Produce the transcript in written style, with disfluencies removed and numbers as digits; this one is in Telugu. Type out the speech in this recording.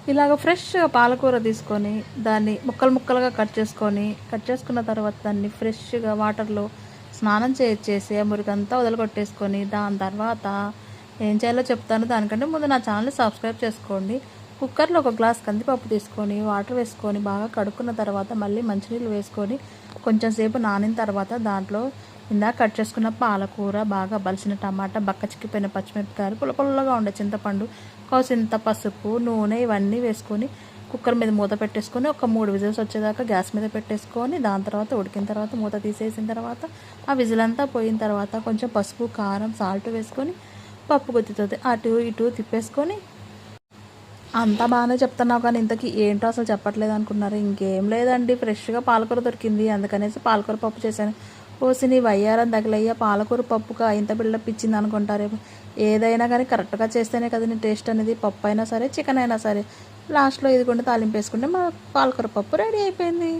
ఇలాగ ఫ్రెష్‌గా పాలకూర తీసుకొని, దాన్ని ముక్కలు ముక్కలుగా కట్ చేసుకున్న తర్వాత దాన్ని ఫ్రెష్‌గా వాటర్‌లో స్నానం చేసి ఆ మురికంతా వదలగొట్టేసుకొని, దాని తర్వాత ఏం చేయాలో చెప్తాను. దానికంటే ముందు నా ఛానల్‌ని సబ్స్క్రైబ్ చేసుకోండి. కుక్కర్‌లో ఒక గ్లాస్ కందిపప్పు తీసుకొని, వాటర్ వేసుకొని బాగా కడుక్కున్న తర్వాత మళ్ళీ మంచినీళ్ళు వేసుకొని, కొంచెం సేపు నానిన తర్వాత దాంట్లో ఇందాక కట్ చేసుకున్న పాలకూర, బాగా బలిసిన టమాటా, బక్క చిక్కిపోయిన పచ్చిమిరపకాయలు, పుల్ల పుల్లగా ఉండే చింతపండు, కాసింత పసుపు, నూనె ఇవన్నీ వేసుకొని కుక్కర్ మీద మూత పెట్టేసుకొని ఒక 3 విజిల్స్ వచ్చేదాకా గ్యాస్ మీద పెట్టేసుకొని, దాని తర్వాత ఉడికిన తర్వాత మూత తీసేసిన తర్వాత ఆ విజిల్ అంతా పోయిన తర్వాత కొంచెం పసుపు, కారం, సాల్ట్ వేసుకొని పప్పు గుత్తితో అటు ఇటు తిప్పేసుకొని, అంతా బాగానే చెప్తున్నావు కానీ ఇంతకీ ఏంటో అసలు చెప్పట్లేదు అనుకున్నారు. ఇంకేం లేదండి, ఫ్రెష్‌గా పాలకూర దొరికింది అందుకనేసి పాలకూర పప్పు చేశాను. ఓసి నీ వయ్యారం తగిలయ్యా, పాలకూర పప్పుగా ఇంత బిల్డప్ ఇచ్చింది అనుకుంటారేమో. ఏదైనా కానీ కరెక్ట్గా చేస్తేనే కదండి టేస్ట్ అనేది. పప్పు అయినా సరే, చికెన్ అయినా సరే. లాస్ట్‌లో ఇదిగోండి తాలింపు వేసుకుంటే మా పాలకూర పప్పు రెడీ అయిపోయింది.